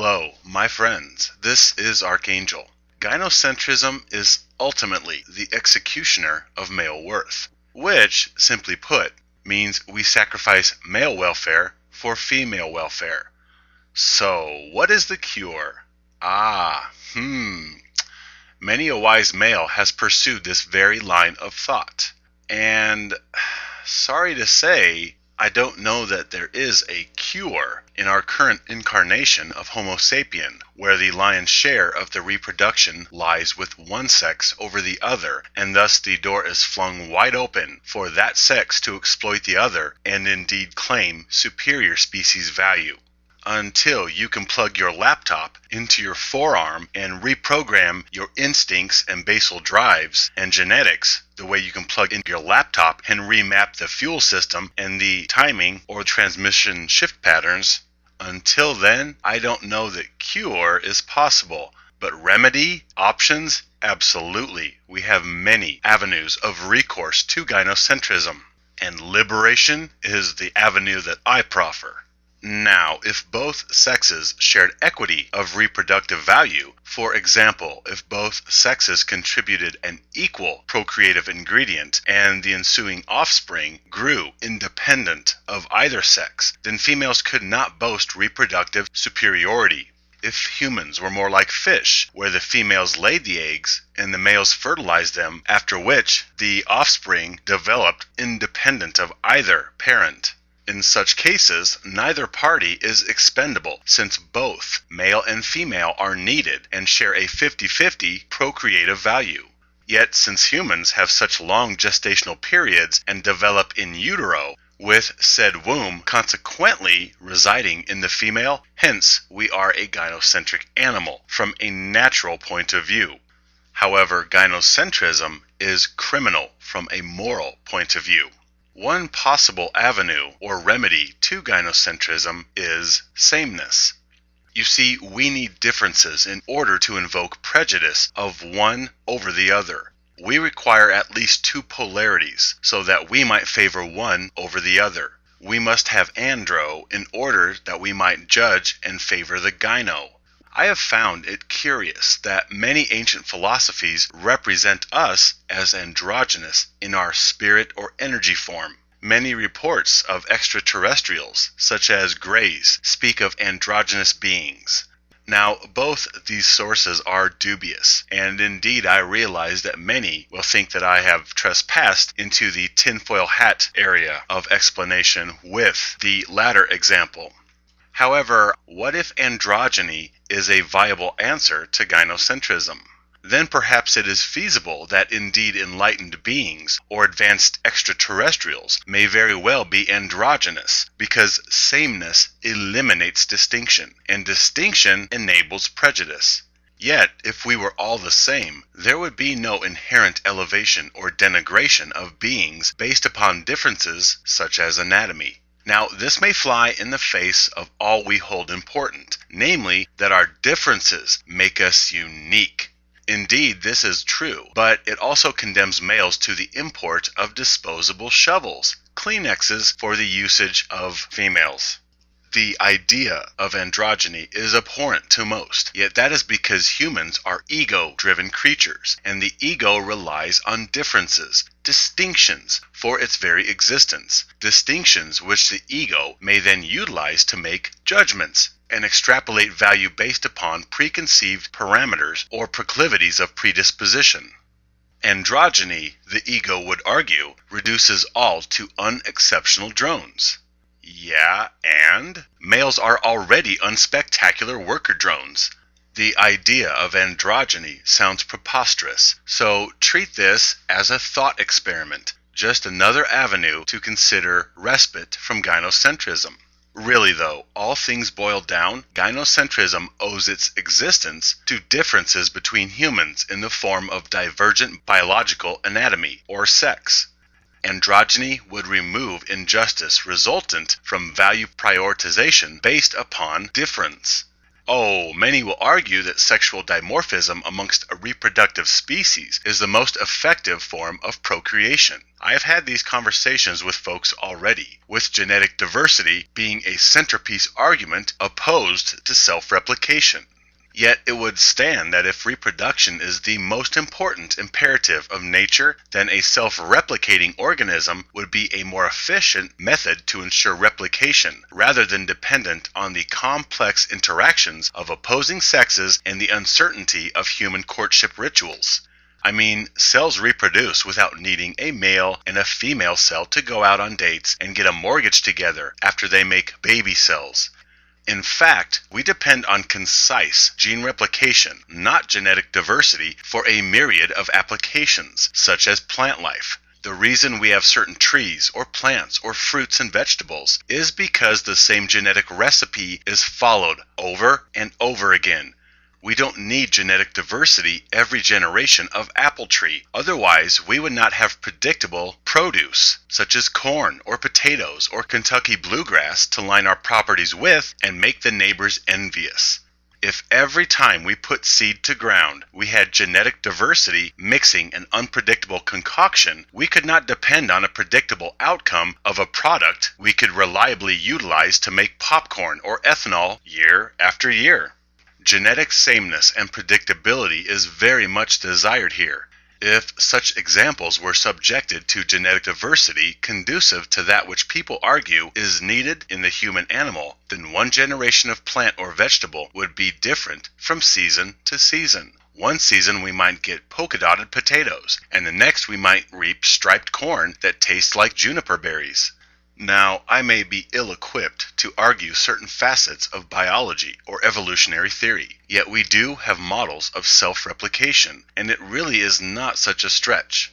Hello, my friends. This is Archangel. Gynocentrism is ultimately the executioner of male worth, which, simply put, means we sacrifice male welfare for female welfare. So, what is the cure? Many a wise male has pursued this very line of thought. And, sorry to say, I don't know that there is a cure in our current incarnation of Homo sapien, where the lion's share of the reproduction lies with one sex over the other, and thus the door is flung wide open for that sex to exploit the other and indeed claim superior species value. Until you can plug your laptop into your forearm and reprogram your instincts and basal drives and genetics the way you can plug in your laptop and remap the fuel system and the timing or transmission shift patterns. Until then, I don't know that cure is possible, but remedy, options, absolutely. We have many avenues of recourse to gynocentrism, and liberation is the avenue that I proffer. Now, if both sexes shared equity of reproductive value, for example, if both sexes contributed an equal procreative ingredient and the ensuing offspring grew independent of either sex, then females could not boast reproductive superiority. If humans were more like fish, where the females laid the eggs and the males fertilized them, after which the offspring developed independent of either parent. In such cases, neither party is expendable, since both male and female are needed and share a 50-50 procreative value. Yet, since humans have such long gestational periods and develop in utero, with said womb consequently residing in the female, hence we are a gynocentric animal from a natural point of view. However, gynocentrism is criminal from a moral point of view. One possible avenue or remedy to gynocentrism is sameness. You see, we need differences in order to invoke prejudice of one over the other. We require at least two polarities so that we might favor one over the other. We must have andro in order that we might judge and favor the gyno. I have found it curious that many ancient philosophies represent us as androgynous in our spirit or energy form. Many reports of extraterrestrials, such as Greys, speak of androgynous beings. Now, both these sources are dubious, and indeed I realize that many will think that I have trespassed into the tinfoil hat area of explanation with the latter example. However, what if androgyny is a viable answer to gynocentrism? Then perhaps it is feasible that indeed enlightened beings or advanced extraterrestrials may very well be androgynous, because sameness eliminates distinction, and distinction enables prejudice. Yet, if we were all the same, there would be no inherent elevation or denigration of beings based upon differences such as anatomy. Now, this may fly in the face of all we hold important, namely that our differences make us unique. Indeed, this is true, but it also condemns males to the import of disposable shovels, Kleenexes for the usage of females. The idea of androgyny is abhorrent to most, yet that is because humans are ego-driven creatures, and the ego relies on differences, distinctions, for its very existence, distinctions which the ego may then utilize to make judgments and extrapolate value based upon preconceived parameters or proclivities of predisposition. Androgyny, the ego would argue, reduces all to unexceptional drones. Yeah, and? Males are already unspectacular worker drones. The idea of androgyny sounds preposterous, so treat this as a thought experiment, just another avenue to consider respite from gynocentrism. Really though, all things boiled down, gynocentrism owes its existence to differences between humans in the form of divergent biological anatomy or sex. Androgyny would remove injustice resultant from value prioritization based upon difference. Oh, many will argue that sexual dimorphism amongst a reproductive species is the most effective form of procreation. I have had these conversations with folks already, with genetic diversity being a centerpiece argument opposed to self-replication. Yet it would stand that if reproduction is the most important imperative of nature, then a self-replicating organism would be a more efficient method to ensure replication, rather than dependent on the complex interactions of opposing sexes and the uncertainty of human courtship rituals. I mean, cells reproduce without needing a male and a female cell to go out on dates and get a mortgage together after they make baby cells. In fact, we depend on concise gene replication, not genetic diversity, for a myriad of applications, such as plant life. The reason we have certain trees or plants or fruits and vegetables is because the same genetic recipe is followed over and over again. We don't need genetic diversity every generation of apple tree. Otherwise, we would not have predictable produce, such as corn or potatoes or Kentucky bluegrass, to line our properties with and make the neighbors envious. If every time we put seed to ground, we had genetic diversity mixing an unpredictable concoction, we could not depend on a predictable outcome of a product we could reliably utilize to make popcorn or ethanol year after year. Genetic sameness and predictability is very much desired here. If such examples were subjected to genetic diversity conducive to that which people argue is needed in the human animal, then one generation of plant or vegetable would be different from season to season. One season we might get polka-dotted potatoes, and the next we might reap striped corn that tastes like juniper berries. Now, I may be ill-equipped to argue certain facets of biology or evolutionary theory, yet we do have models of self-replication, and it really is not such a stretch.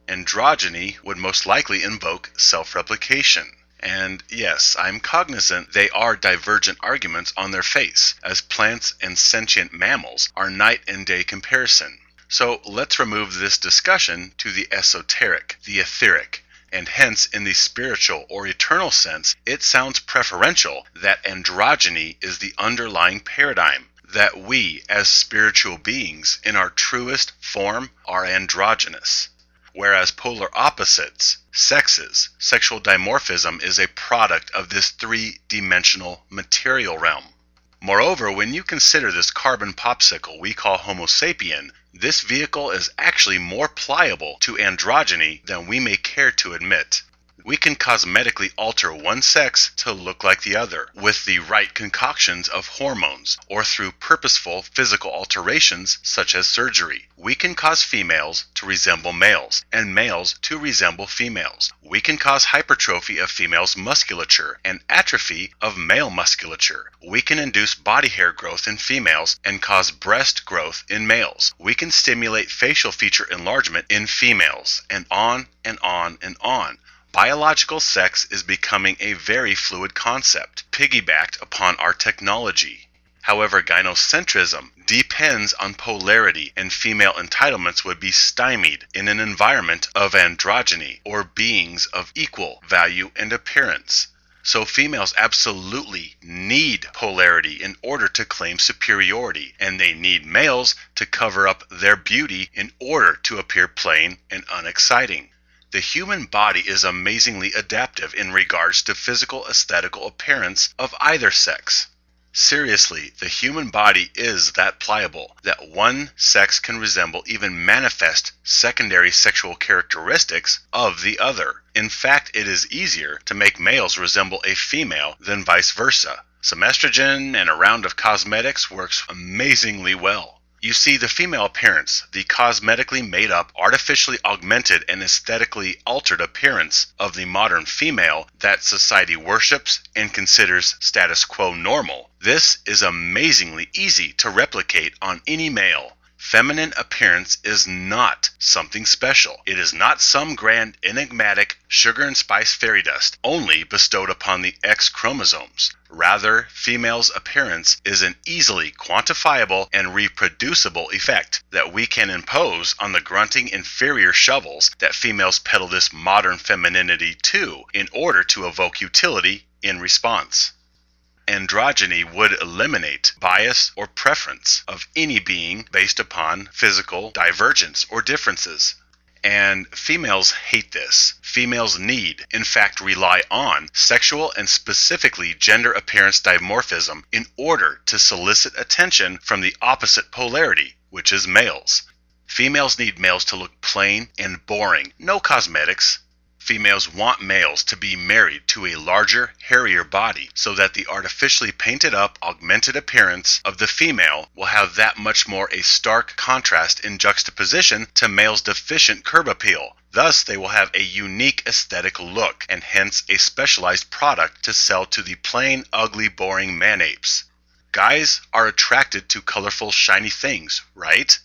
Androgyny would most likely invoke self-replication. And yes, I'm cognizant they are divergent arguments on their face, as plants and sentient mammals are night and day comparison. So let's remove this discussion to the esoteric, the etheric, and hence in the spiritual or eternal sense, it sounds preferential that androgyny is the underlying paradigm, that we as spiritual beings in our truest form are androgynous, whereas polar opposites, sexes, sexual dimorphism is a product of this three-dimensional material realm. Moreover, when you consider this carbon popsicle we call Homo sapien, this vehicle is actually more pliable to androgyny than we may care to admit. We can cosmetically alter one sex to look like the other with the right concoctions of hormones or through purposeful physical alterations such as surgery. We can cause females to resemble males and males to resemble females. We can cause hypertrophy of females' musculature and atrophy of male musculature. We can induce body hair growth in females and cause breast growth in males. We can stimulate facial feature enlargement in females, and on and on and on. Biological sex is becoming a very fluid concept, piggybacked upon our technology. However, gynocentrism depends on polarity, and female entitlements would be stymied in an environment of androgyny, or beings of equal value and appearance. So females absolutely need polarity in order to claim superiority, and they need males to cover up their beauty in order to appear plain and unexciting. The human body is amazingly adaptive in regards to physical aesthetical appearance of either sex. Seriously, the human body is that pliable that one sex can resemble even manifest secondary sexual characteristics of the other. In fact, it is easier to make males resemble a female than vice versa. Some estrogen and a round of cosmetics works amazingly well. You see, the female appearance, the cosmetically made up, artificially augmented, and aesthetically altered appearance of the modern female that society worships and considers status quo normal, this is amazingly easy to replicate on any male. Feminine appearance is not something special. It is not some grand, enigmatic, sugar and spice fairy dust only bestowed upon the X chromosomes. Rather, female's appearance is an easily quantifiable and reproducible effect that we can impose on the grunting inferior shovels that females peddle this modern femininity to in order to evoke utility in response. Androgyny would eliminate bias or preference of any being based upon physical divergence or differences. And females hate this. Females need, in fact rely on, sexual and specifically gender appearance dimorphism in order to solicit attention from the opposite polarity, which is males. Females need males to look plain and boring, no cosmetics. Females want males to be married to a larger, hairier body so that the artificially painted up, augmented appearance of the female will have that much more a stark contrast in juxtaposition to males' deficient curb appeal. Thus, they will have a unique aesthetic look and hence a specialized product to sell to the plain, ugly, boring man-apes. Guys are attracted to colorful, shiny things, right?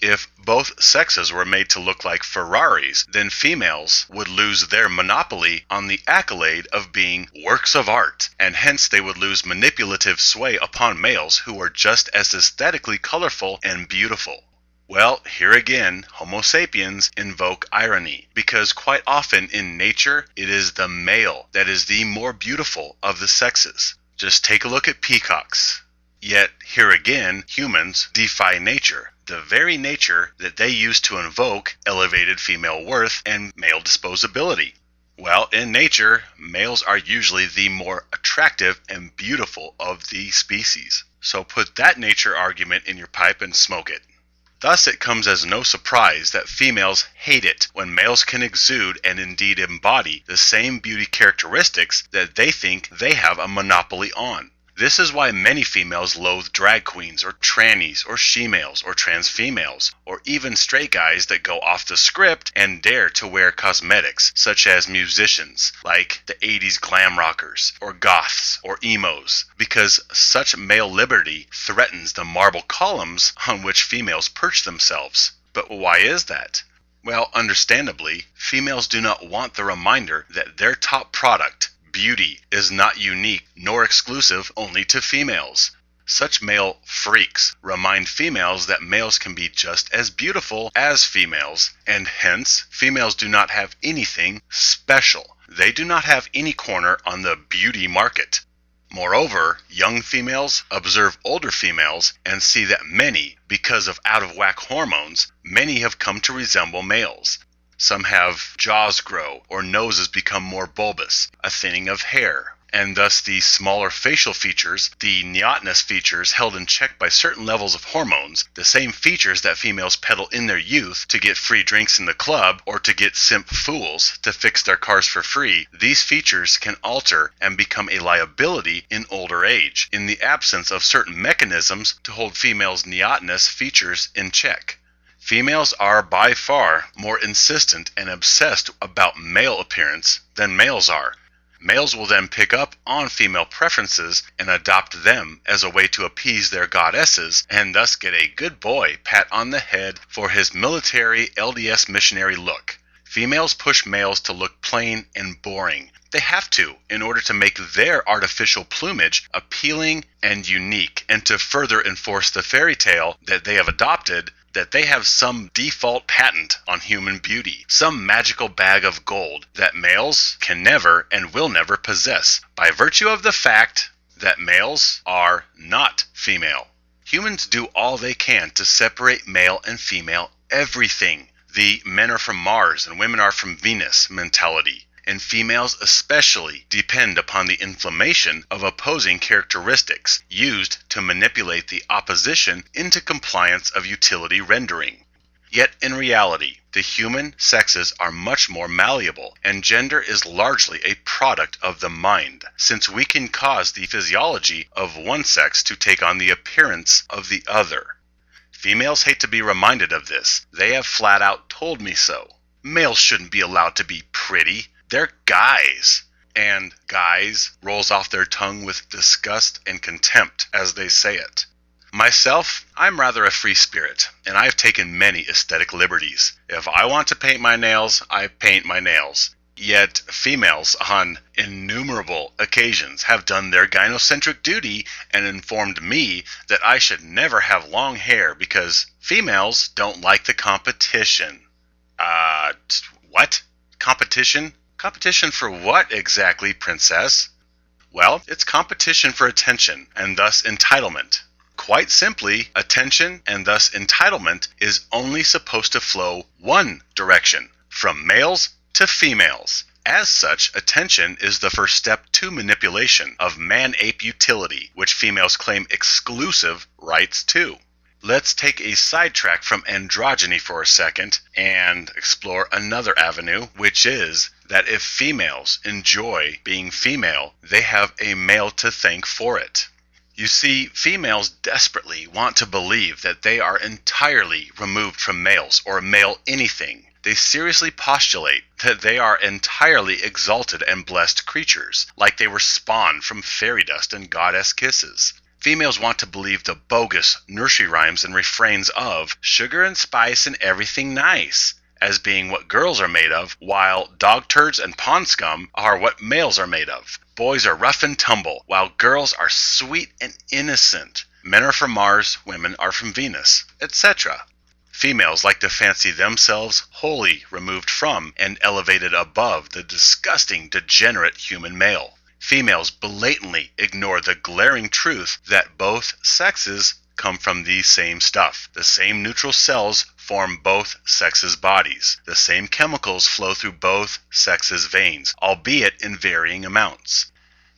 If both sexes were made to look like Ferraris, then females would lose their monopoly on the accolade of being works of art, and hence they would lose manipulative sway upon males who are just as aesthetically colorful and beautiful. Well, here again, Homo sapiens invoke irony, because quite often in nature, it is the male that is the more beautiful of the sexes. Just take a look at peacocks. Yet, here again, humans defy nature, the very nature that they use to invoke elevated female worth and male disposability. Well, in nature, males are usually the more attractive and beautiful of the species. So put that nature argument in your pipe and smoke it. Thus, it comes as no surprise that females hate it when males can exude and indeed embody the same beauty characteristics that they think they have a monopoly on. This is why many females loathe drag queens or trannies or she-males or trans females, or even straight guys that go off the script and dare to wear cosmetics, such as musicians like the 80s glam rockers or goths or emos, because such male liberty threatens the marble columns on which females perch themselves. But why is that? Well, understandably, females do not want the reminder that their top product, beauty, is not unique nor exclusive only to females. Such male freaks remind females that males can be just as beautiful as females, and hence females do not have anything special. They do not have any corner on the beauty market. Moreover, young females observe older females and see that many, because of out-of-whack hormones, many have come to resemble males. Some have jaws grow or noses become more bulbous, a thinning of hair, and thus the smaller facial features, the neotness features held in check by certain levels of hormones, the same features that females peddle in their youth to get free drinks in the club or to get simp fools to fix their cars for free, these features can alter and become a liability in older age, in the absence of certain mechanisms to hold females' neotness features in check. Females are by far more insistent and obsessed about male appearance than males are. Males will then pick up on female preferences and adopt them as a way to appease their goddesses and thus get a good boy pat on the head for his military LDS missionary look. Females push males to look plain and boring. They have to in order to make their artificial plumage appealing and unique, and to further enforce the fairy tale that they have adopted that they have some default patent on human beauty, some magical bag of gold that males can never and will never possess, by virtue of the fact that males are not female. Humans do all they can to separate male and female everything. The men are from Mars and women are from Venus mentality. And females especially depend upon the inflammation of opposing characteristics used to manipulate the opposition into compliance of utility rendering. Yet in reality, the human sexes are much more malleable, and gender is largely a product of the mind, since we can cause the physiology of one sex to take on the appearance of the other. Females hate to be reminded of this. They have flat out told me so. Males shouldn't be allowed to be pretty. They're guys. And guys rolls off their tongue with disgust and contempt as they say it. Myself, I'm rather a free spirit, and I've taken many aesthetic liberties. If I want to paint my nails, I paint my nails. Yet females on innumerable occasions have done their gynocentric duty and informed me that I should never have long hair because females don't like the competition. What? Competition? Competition for what exactly, princess? Well, it's competition for attention and thus entitlement. Quite simply, attention and thus entitlement is only supposed to flow one direction, from males to females. As such, attention is the first step to manipulation of man-ape utility, which females claim exclusive rights to. Let's take a sidetrack from androgyny for a second and explore another avenue, which is that if females enjoy being female, they have a male to thank for it. You see, females desperately want to believe that they are entirely removed from males or male anything. They seriously postulate that they are entirely exalted and blessed creatures, like they were spawned from fairy dust and goddess kisses. Females want to believe the bogus nursery rhymes and refrains of sugar and spice and everything nice as being what girls are made of, while dog turds and pond scum are what males are made of. Boys are rough and tumble, while girls are sweet and innocent. Men are from Mars, women are from Venus, etc. Females like to fancy themselves wholly removed from and elevated above the disgusting, degenerate human male. Females blatantly ignore the glaring truth that both sexes come from the same stuff. The same neutral cells form both sexes' bodies. The same chemicals flow through both sexes' veins, albeit in varying amounts.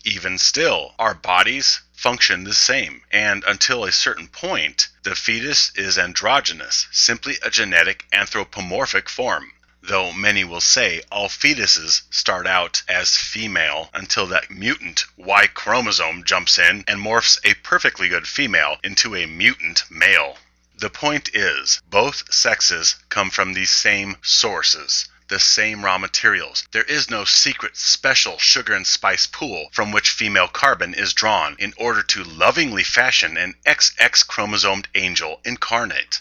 Even still, our bodies function the same, and until a certain point, the fetus is androgynous, simply a genetic anthropomorphic form. Though many will say all fetuses start out as female until that mutant Y chromosome jumps in and morphs a perfectly good female into a mutant male. The point is, both sexes come from the same sources, the same raw materials. There is no secret special sugar and spice pool from which female carbon is drawn in order to lovingly fashion an XX chromosomed angel incarnate.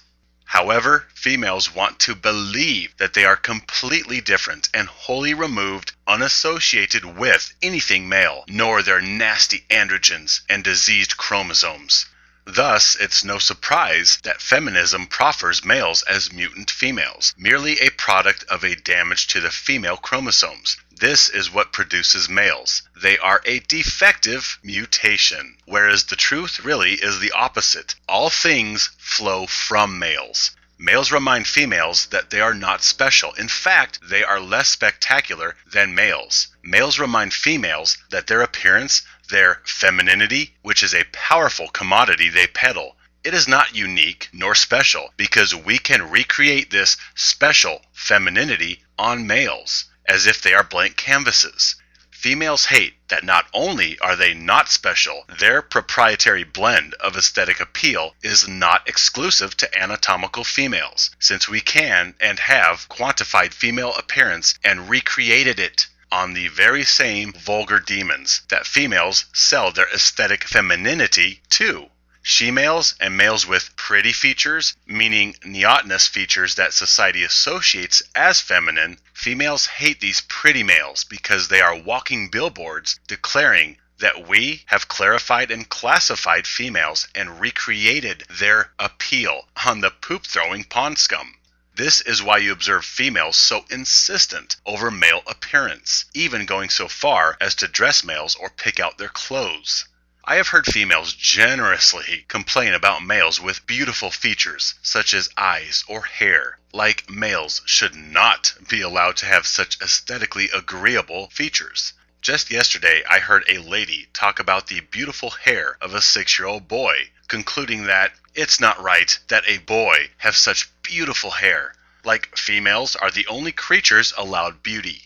However, females want to believe that they are completely different and wholly removed, unassociated with anything male, nor their nasty androgens and diseased chromosomes. Thus, it's no surprise that feminism proffers males as mutant females, merely a product of a damage to the female chromosomes. This is what produces males. They are a defective mutation, whereas the truth really is the opposite. All things flow from males. Males remind females that they are not special. In fact, they are less spectacular than males. Males remind females that their appearance, their femininity, which is a powerful commodity they peddle, it is not unique nor special because we can recreate this special femininity on males as if they are blank canvases. Females hate that not only are they not special, their proprietary blend of aesthetic appeal is not exclusive to anatomical females, since we can and have quantified female appearance and recreated it on the very same vulgar demons that females sell their aesthetic femininity to. She-males and males with pretty features, meaning neotenous features that society associates as feminine, females hate these pretty males because they are walking billboards declaring that we have clarified and classified females and recreated their appeal on the poop-throwing pond scum. This is why you observe females so insistent over male appearance, even going so far as to dress males or pick out their clothes. I have heard females generously complain about males with beautiful features, such as eyes or hair, like males should not be allowed to have such aesthetically agreeable features. Just yesterday, I heard a lady talk about the beautiful hair of a 6-year-old boy, concluding that it's not right that a boy have such beautiful hair, like females are the only creatures allowed beauty.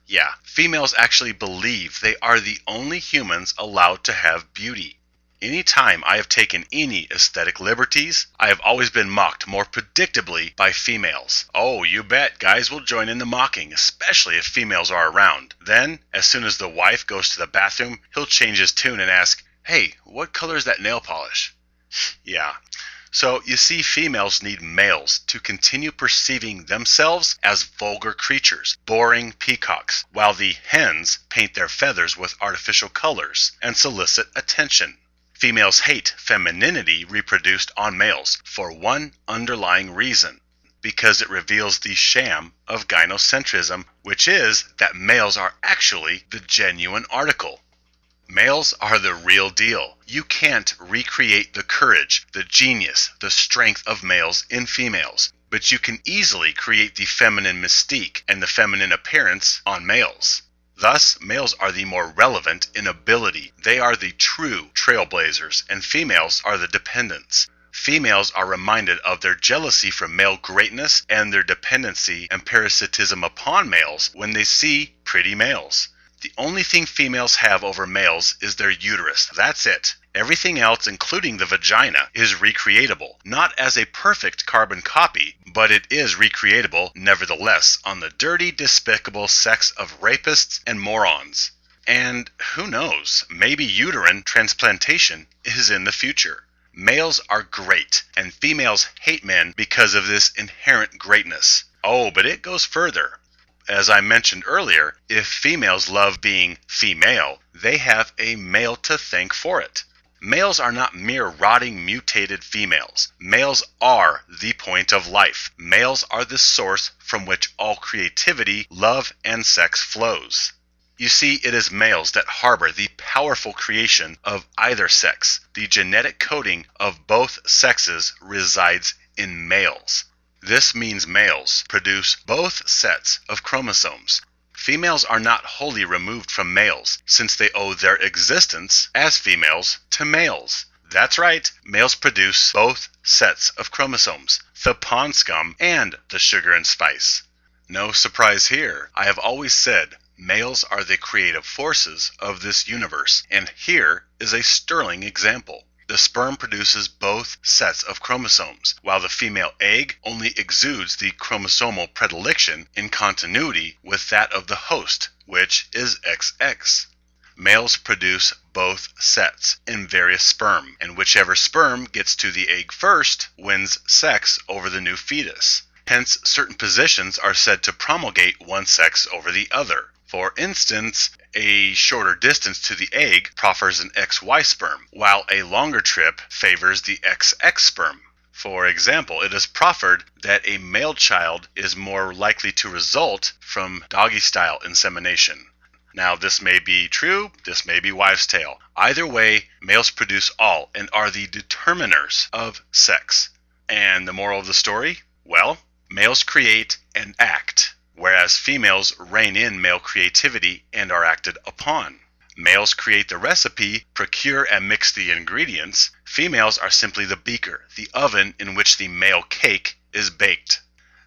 Yeah, females actually believe they are the only humans allowed to have beauty. Anytime I have taken any aesthetic liberties, I have always been mocked more predictably by females. Oh, you bet, guys will join in the mocking, especially if females are around. Then, as soon as the wife goes to the bathroom, he'll change his tune and ask, "Hey, what color is that nail polish?" Yeah. So, you see, females need males to continue perceiving themselves as vulgar creatures, boring peacocks, while the hens paint their feathers with artificial colors and solicit attention. Females hate femininity reproduced on males for one underlying reason, because it reveals the sham of gynocentrism, which is that males are actually the genuine article. Males are the real deal. You can't recreate the courage, the genius, the strength of males in females, but you can easily create the feminine mystique and the feminine appearance on males. Thus, males are the more relevant in ability. They are the true trailblazers, and females are the dependents. Females are reminded of their jealousy for male greatness and their dependency and parasitism upon males when they see pretty males. The only thing females have over males is their uterus. That's it. Everything else, including the vagina, is recreatable. Not as a perfect carbon copy, but it is recreatable nevertheless on the dirty, despicable sex of rapists and morons. And who knows, maybe uterine transplantation is in the future. Males are great, and females hate men because of this inherent greatness. Oh, but it goes further. As I mentioned earlier, if females love being female, they have a male to thank for it. Males are not mere rotting, mutated females. Males are the point of life. Males are the source from which all creativity, love, and sex flows. You see, it is males that harbor the powerful creation of either sex. The genetic coding of both sexes resides in males. This means males produce both sets of chromosomes. Females are not wholly removed from males, since they owe their existence as females to males. That's right, males produce both sets of chromosomes, the pond scum and the sugar and spice. No surprise here. I have always said males are the creative forces of this universe, and here is a sterling example. The sperm produces both sets of chromosomes, while the female egg only exudes the chromosomal predilection in continuity with that of the host, which is XX. Males produce both sets in various sperm, and whichever sperm gets to the egg first wins sex over the new fetus. Hence, certain positions are said to promulgate one sex over the other. For instance, a shorter distance to the egg proffers an XY sperm, while a longer trip favors the XX sperm. For example, it is proffered that a male child is more likely to result from doggy-style insemination. Now, this may be true, this may be wives' tale. Either way, males produce all and are the determiners of sex. And the moral of the story? Well, males create and act, whereas females rein in male creativity and are acted upon. Males create the recipe, procure and mix the ingredients. Females are simply the beaker, the oven in which the male cake is baked.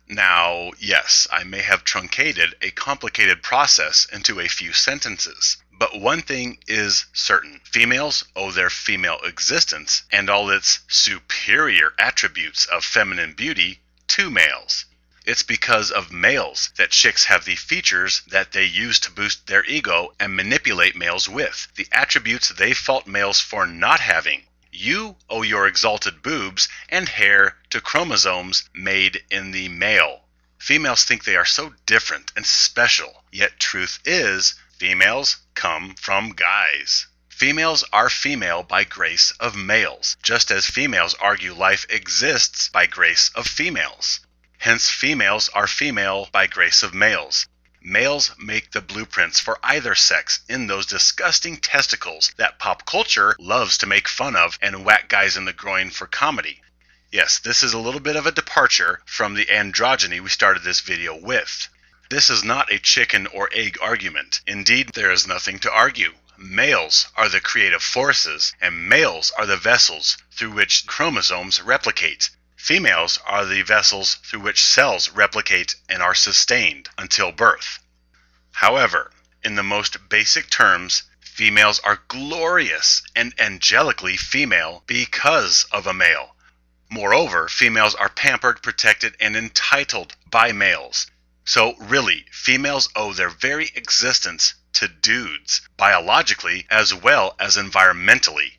Now, yes, I may have truncated a complicated process into a few sentences, but one thing is certain. Females owe their female existence and all its superior attributes of feminine beauty to males. It's because of males that chicks have the features that they use to boost their ego and manipulate males with, the attributes they fault males for not having. You owe your exalted boobs and hair to chromosomes made in the male. Females think they are so different and special, yet truth is, females come from guys. Females are female by grace of males, just as females argue life exists by grace of females. Hence, females are female by grace of males. Males make the blueprints for either sex in those disgusting testicles that pop culture loves to make fun of and whack guys in the groin for comedy. Yes, this is a little bit of a departure from the androgyny we started this video with. This is not a chicken or egg argument. Indeed, there is nothing to argue. Males are the creative forces, and males are the vessels through which chromosomes replicate. Females are the vessels through which cells replicate and are sustained until birth. However, in the most basic terms, females are glorious and angelically female because of a male. Moreover, females are pampered, protected, and entitled by males. So really, females owe their very existence to dudes, biologically as well as environmentally.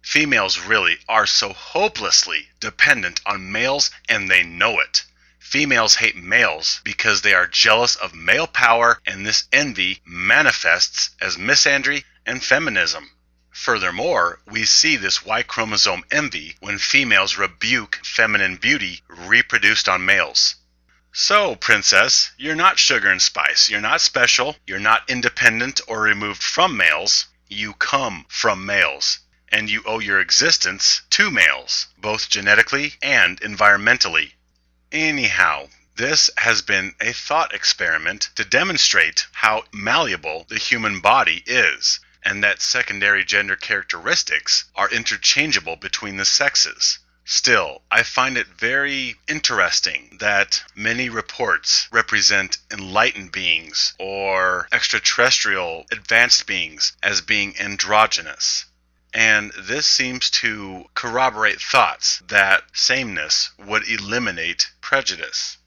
Females really are so hopelessly dependent on males, and they know it. Females hate males because they are jealous of male power, and this envy manifests as misandry and feminism. Furthermore, we see this Y chromosome envy when females rebuke feminine beauty reproduced on males. So, princess, you're not sugar and spice, you're not special, you're not independent or removed from males. You come from males, and you owe your existence to males, both genetically and environmentally. Anyhow, this has been a thought experiment to demonstrate how malleable the human body is, and that secondary gender characteristics are interchangeable between the sexes. Still, I find it very interesting that many reports represent enlightened beings or extraterrestrial advanced beings as being androgynous. And this seems to corroborate thoughts that sameness would eliminate prejudice.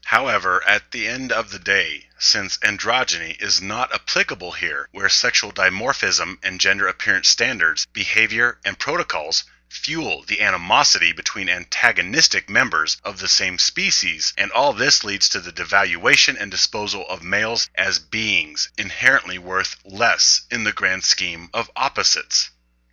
However, at the end of the day, since androgyny is not applicable here, where sexual dimorphism and gender appearance standards, behavior, and protocols fuel the animosity between antagonistic members of the same species, and all this leads to the devaluation and disposal of males as beings inherently worth less in the grand scheme of opposites.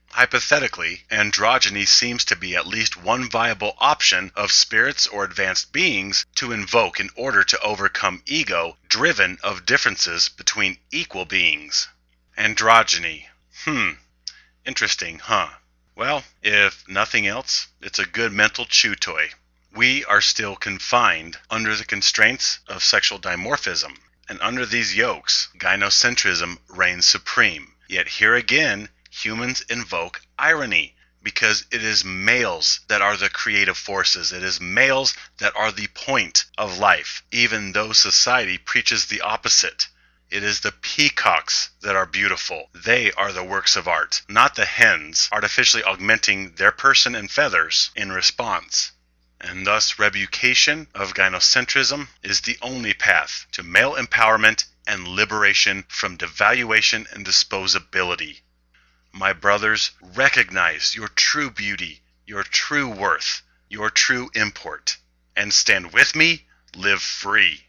Hypothetically, androgyny seems to be at least one viable option of spirits or advanced beings to invoke in order to overcome ego driven of differences between equal beings. Androgyny. Interesting, huh? Well, if nothing else, it's a good mental chew toy. We are still confined under the constraints of sexual dimorphism, and under these yokes, gynocentrism reigns supreme. Yet here again, humans invoke irony, because it is males that are the creative forces. It is males that are the point of life, even though society preaches the opposite. It is the peacocks that are beautiful. They are the works of art, not the hens artificially augmenting their person and feathers in response. And thus, revocation of gynocentrism is the only path to male empowerment and liberation from devaluation and disposability. My brothers, recognize your true beauty, your true worth, your true import, and stand with me, live free.